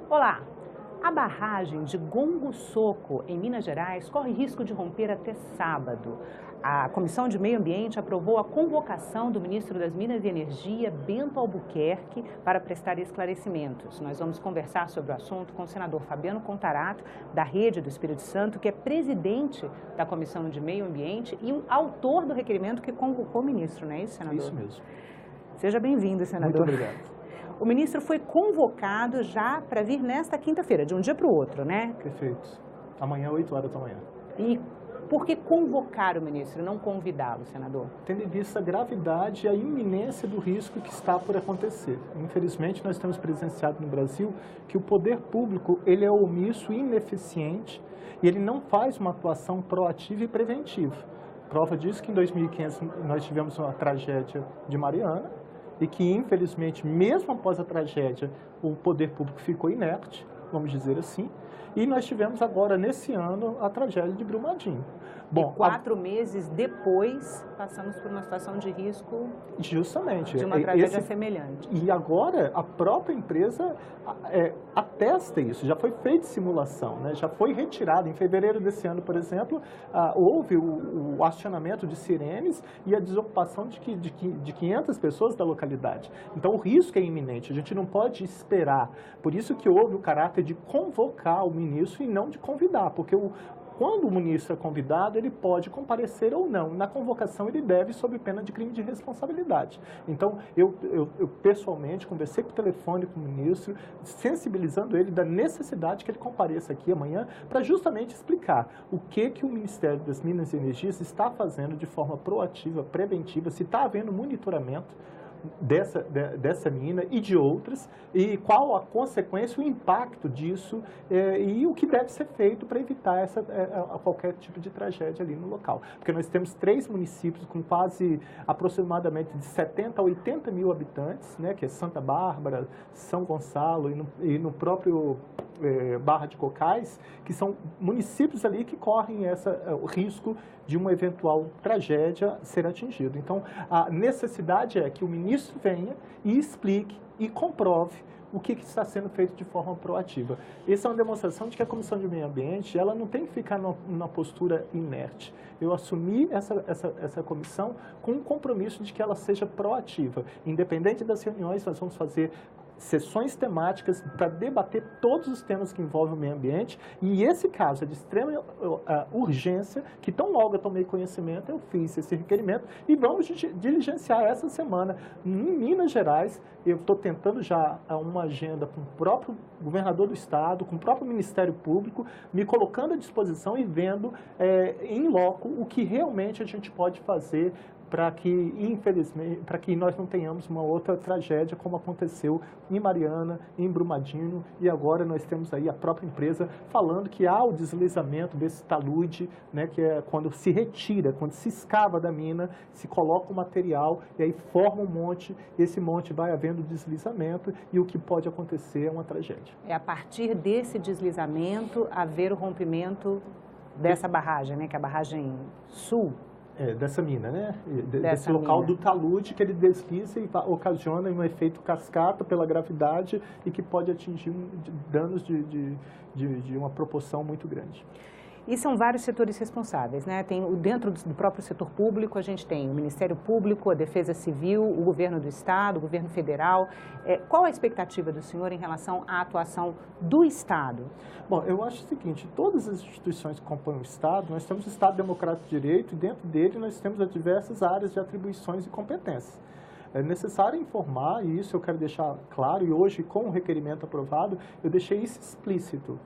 Olá! A barragem de Gongo Soco, em Minas Gerais, corre risco de romper até sábado. A Comissão de Meio Ambiente aprovou a convocação do ministro das Minas e Energia, Bento Albuquerque, para prestar esclarecimentos. Nós vamos conversar sobre o assunto com o senador Fabiano Contarato, da Rede do Espírito Santo, que é presidente da Comissão de Meio Ambiente e o autor do requerimento que convocou o ministro, não é isso, senador? Isso mesmo. Seja bem-vindo, senador. Muito obrigado. O ministro foi convocado já para vir nesta quinta-feira, de um dia para o outro, né? Perfeito. Amanhã, 8 horas da manhã. E por que convocar o ministro e não convidá-lo, senador? Tendo em vista a gravidade e a iminência do risco que está por acontecer. Infelizmente, nós temos presenciado no Brasil que o poder público ele é omisso e ineficiente e ele não faz uma atuação proativa e preventiva. Prova disso que em 2015 nós tivemos uma tragédia de Mariana, e que, infelizmente, mesmo após a tragédia, o poder público ficou inerte, vamos dizer assim, e nós tivemos agora, nesse ano, a tragédia de Brumadinho. Bom, e 4 meses depois, passamos por uma situação de risco justamente de uma tragédia semelhante. E agora, a própria empresa atesta isso, já foi feita simulação, né? Já foi retirada. Em fevereiro desse ano, por exemplo, houve o acionamento de sirenes e a desocupação de 500 pessoas da localidade. Então, o risco é iminente, a gente não pode esperar. Por isso que houve o caráter de convocar o ministro e não de convidar, porque quando o ministro é convidado, ele pode comparecer ou não. Na convocação, ele deve sob pena de crime de responsabilidade. Então, eu pessoalmente conversei por telefone com o ministro, sensibilizando ele da necessidade que ele compareça aqui amanhã para justamente explicar o que o Ministério das Minas e Energias está fazendo de forma proativa, preventiva, se está havendo monitoramento dessa mina e de outras, e qual a consequência, o impacto disso e o que deve ser feito para evitar qualquer tipo de tragédia ali no local. Porque nós temos 3 municípios com aproximadamente de 70 a 80 mil habitantes, né, que é Santa Bárbara, São Gonçalo e no próprio Barra de Cocais, que são municípios ali que correm o risco de uma eventual tragédia ser atingido. Então, a necessidade é que o ministro venha e explique e comprove o que está sendo feito de forma proativa. Essa é uma demonstração de que a Comissão de Meio Ambiente ela não tem que ficar numa postura inerte. Eu assumi essa comissão com um compromisso de que ela seja proativa. Independente das reuniões, nós vamos fazer sessões temáticas para debater todos os temas que envolvem o meio ambiente, e esse caso é de extrema urgência, que tão logo eu tomei conhecimento, eu fiz esse requerimento, e vamos diligenciar essa semana. Em Minas Gerais, eu estou tentando já uma agenda com o próprio governador do estado, com o próprio Ministério Público, me colocando à disposição e vendo em loco o que realmente a gente pode fazer para que, infelizmente, para que nós não tenhamos uma outra tragédia como aconteceu em Mariana, em Brumadinho, e agora nós temos aí a própria empresa falando que há o deslizamento desse talude, né, que é quando se retira, quando se escava da mina, se coloca o material e aí forma um monte, esse monte vai havendo deslizamento e o que pode acontecer é uma tragédia. É a partir desse deslizamento haver o rompimento dessa barragem, né, que é a barragem sul. Dessa mina, né? Desse local do talude que ele desliza e ocasiona um efeito cascata pela gravidade e que pode atingir danos de uma proporção muito grande. E são vários setores responsáveis, né? Dentro do próprio setor público, a gente tem o Ministério Público, a Defesa Civil, o Governo do Estado, o Governo Federal. Qual a expectativa do senhor em relação à atuação do Estado? Bom, eu acho o seguinte, todas as instituições que compõem o Estado, nós temos o Estado Democrático de Direito e dentro dele nós temos as diversas áreas de atribuições e competências. É necessário informar, e isso eu quero deixar claro, e hoje com o requerimento aprovado, eu deixei isso explícito,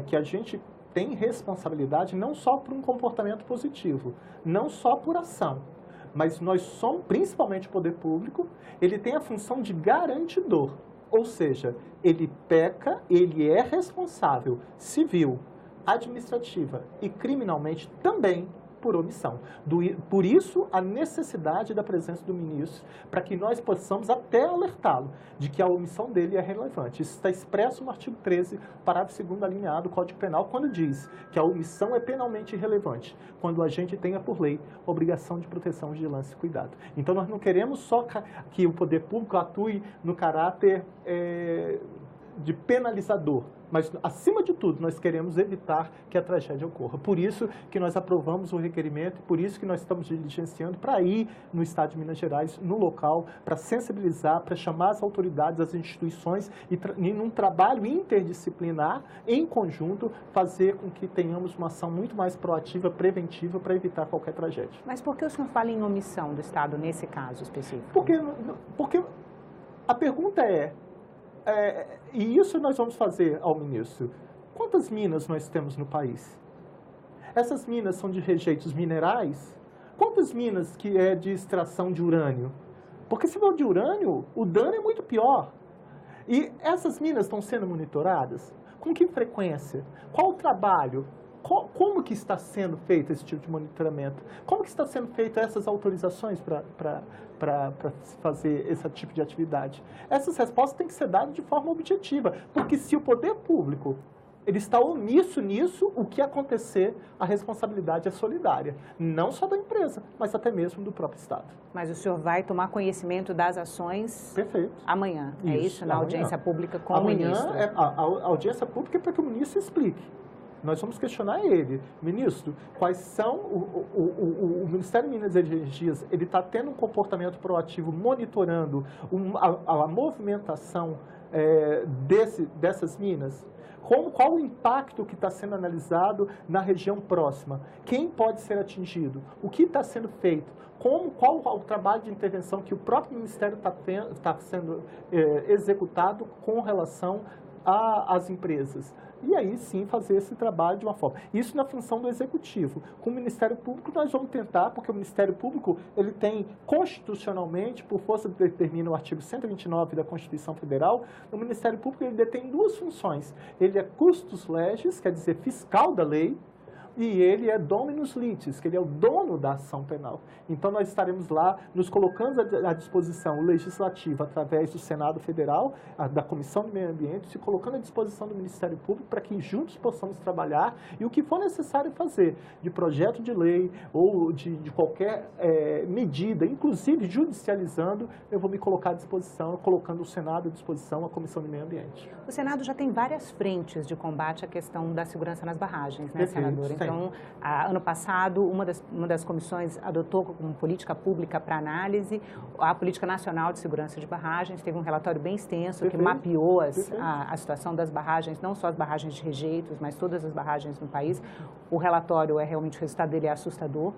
que a gente tem responsabilidade não só por um comportamento positivo, não só por ação, mas nós somos, principalmente o poder público, ele tem a função de garantidor, ou seja, ele peca, ele é responsável civil, administrativa e criminalmente também por omissão. Por isso, a necessidade da presença do ministro, para que nós possamos até alertá-lo de que a omissão dele é relevante. Isso está expresso no artigo 13, parágrafo 2º alineado do Código Penal, quando diz que a omissão é penalmente irrelevante, quando a gente tenha por lei obrigação de proteção, vigilância e cuidado. Então, nós não queremos só que o poder público atue no caráter de penalizador, mas, acima de tudo, nós queremos evitar que a tragédia ocorra. Por isso que nós aprovamos o requerimento, por isso que nós estamos diligenciando para ir no Estado de Minas Gerais, no local, para sensibilizar, para chamar as autoridades, as instituições e num trabalho interdisciplinar, em conjunto, fazer com que tenhamos uma ação muito mais proativa, preventiva, para evitar qualquer tragédia. Mas por que o senhor fala em omissão do Estado nesse caso específico? Porque a pergunta e isso nós vamos fazer ao ministro, quantas minas nós temos no país? Essas minas são de rejeitos minerais? Quantas minas que é de extração de urânio? Porque se for de urânio, o dano é muito pior. E essas minas estão sendo monitoradas? Com que frequência? Qual o trabalho? Como que está sendo feito esse tipo de monitoramento? Como que está sendo feitas essas autorizações para fazer esse tipo de atividade? Essas respostas têm que ser dadas de forma objetiva, porque se o poder público ele está omisso nisso, o que acontecer, a responsabilidade é solidária, não só da empresa, mas até mesmo do próprio Estado. Mas o senhor vai tomar conhecimento das ações Perfeito. Amanhã, é isso? Na audiência pública com o ministro? A audiência pública é para que o ministro explique. Nós vamos questionar ele, ministro, quais são, o Ministério de Minas e Energias, ele está tendo um comportamento proativo, monitorando a movimentação dessas minas? Qual o impacto que está sendo analisado na região próxima? Quem pode ser atingido? O que está sendo feito? Qual o trabalho de intervenção que o próprio Ministério está sendo executado com relação às empresas? E aí sim fazer esse trabalho de uma forma. Isso na função do Executivo. Com o Ministério Público nós vamos tentar, porque o Ministério Público ele tem constitucionalmente, por força do que determina o artigo 129 da Constituição Federal, o Ministério Público ele detém duas funções. Ele é custos legis, quer dizer, fiscal da lei, e ele é dominus litis, que ele é o dono da ação penal. Então, nós estaremos lá nos colocando à disposição legislativa através do Senado Federal, da Comissão de Meio Ambiente, se colocando à disposição do Ministério Público para que juntos possamos trabalhar e o que for necessário fazer, de projeto de lei ou de qualquer medida, inclusive judicializando, eu vou me colocar à disposição, colocando o Senado à disposição, a Comissão de Meio Ambiente. O Senado já tem várias frentes de combate à questão da segurança nas barragens, né, senador? Então, ano passado, uma das comissões adotou como política pública para análise a Política Nacional de Segurança de Barragens. Teve um relatório bem extenso que mapeou a situação das barragens, não só as barragens de rejeitos, mas todas as barragens no país. O relatório realmente, o resultado dele é assustador,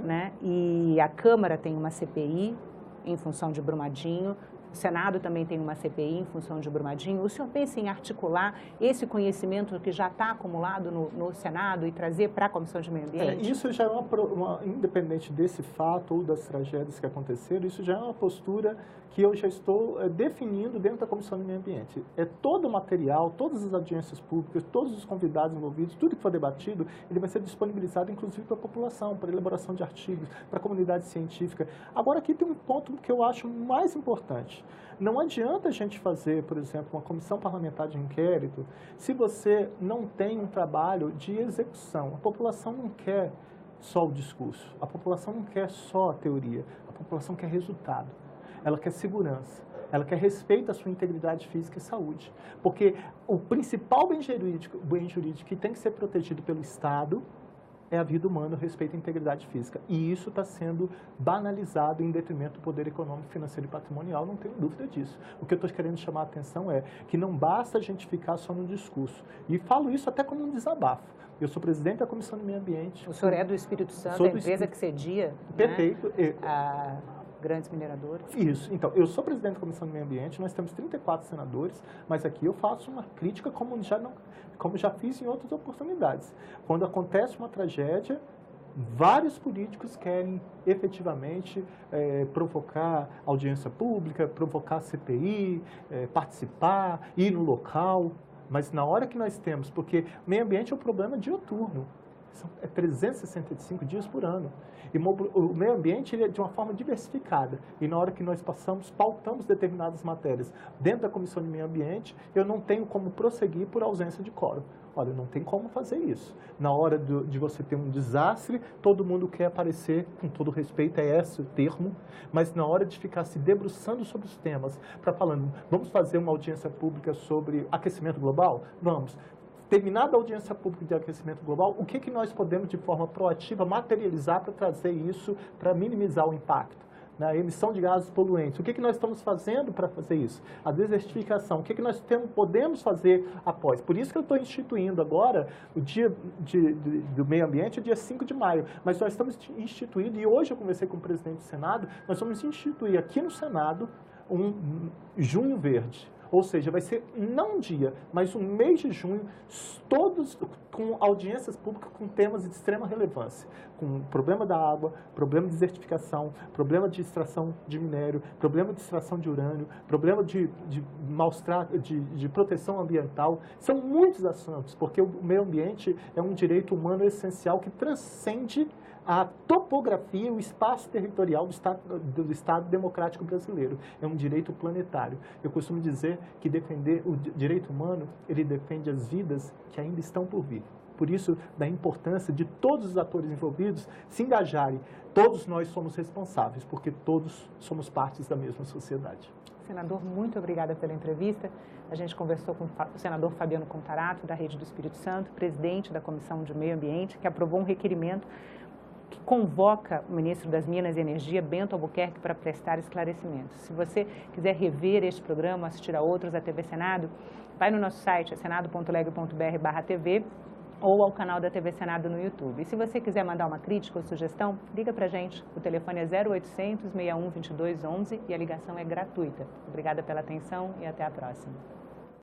né? E a Câmara tem uma CPI em função de Brumadinho. O Senado também tem uma CPI em função de Brumadinho. O senhor pensa em articular esse conhecimento que já está acumulado no Senado e trazer para a Comissão de Meio Ambiente? Isso já é independente desse fato ou das tragédias que aconteceram, isso já é uma postura que eu já estou definindo dentro da Comissão de Meio Ambiente. Todo o material, todas as audiências públicas, todos os convidados envolvidos, tudo que for debatido, ele vai ser disponibilizado, inclusive, para a população, para a elaboração de artigos, para a comunidade científica. Agora, aqui tem um ponto que eu acho mais importante. Não adianta a gente fazer, por exemplo, uma comissão parlamentar de inquérito se você não tem um trabalho de execução. A população não quer só o discurso, a população não quer só a teoria, a população quer resultado. Ela quer segurança, ela quer respeito à sua integridade física e saúde. Porque o principal bem jurídico que tem que ser protegido pelo Estado é a vida humana, o respeito à integridade física. E isso está sendo banalizado em detrimento do poder econômico, financeiro e patrimonial, não tenho dúvida disso. O que eu estou querendo chamar a atenção é que não basta a gente ficar só no discurso. E falo isso até como um desabafo. Eu sou presidente da Comissão de Meio Ambiente. O senhor é do Espírito Santo, a empresa que cedia, perfeito, né, a grandes mineradoras. Isso. Então, eu sou presidente da Comissão de Meio Ambiente, nós temos 34 senadores, mas aqui eu faço uma crítica como já fiz em outras oportunidades. Quando acontece uma tragédia, vários políticos querem efetivamente provocar audiência pública, provocar CPI, participar, ir no local. Mas na hora que nós temos, porque meio ambiente é um problema diuturno. É 365 dias por ano. E o meio ambiente ele é de uma forma diversificada. E na hora que nós pautamos determinadas matérias dentro da Comissão de Meio Ambiente, eu não tenho como prosseguir por ausência de quórum. Olha, não tem como fazer isso. Na hora de você ter um desastre, todo mundo quer aparecer, com todo respeito, é esse o termo, mas na hora de ficar se debruçando sobre os temas, para falando, vamos fazer uma audiência pública sobre aquecimento global? Vamos. Terminada a audiência pública de aquecimento global, o que nós podemos, de forma proativa, materializar para trazer isso, para minimizar o impacto? Na emissão de gases poluentes. O que nós estamos fazendo para fazer isso? A desertificação. O que nós podemos fazer após? Por isso que eu estou instituindo agora o dia do meio ambiente, o dia 5 de maio. Mas nós estamos instituindo, e hoje eu conversei com o presidente do Senado, nós vamos instituir aqui no Senado um Junho Verde. Ou seja, vai ser não um dia, mas um mês de junho, todos com audiências públicas com temas de extrema relevância. Com problema da água, problema de desertificação, problema de extração de minério, problema de extração de urânio, problema de proteção ambiental. São muitos assuntos, porque o meio ambiente é um direito humano essencial que transcende a topografia, o espaço territorial do Estado Democrático Brasileiro. É um direito planetário. Eu costumo dizer que defender o direito humano, ele defende as vidas que ainda estão por vir. Por isso, da importância de todos os atores envolvidos se engajarem. Todos nós somos responsáveis, porque todos somos partes da mesma sociedade. Senador, muito obrigada pela entrevista. A gente conversou com o senador Fabiano Contarato, da Rede do Espírito Santo, presidente da Comissão de Meio Ambiente, que aprovou um requerimento que convoca o ministro das Minas e Energia, Bento Albuquerque, para prestar esclarecimentos. Se você quiser rever este programa, assistir a outros da TV Senado, vai no nosso site, senado.leg.br/TV, ou ao canal da TV Senado no YouTube. E se você quiser mandar uma crítica ou sugestão, liga para a gente. O telefone é 0800 61 22 11 e a ligação é gratuita. Obrigada pela atenção e até a próxima.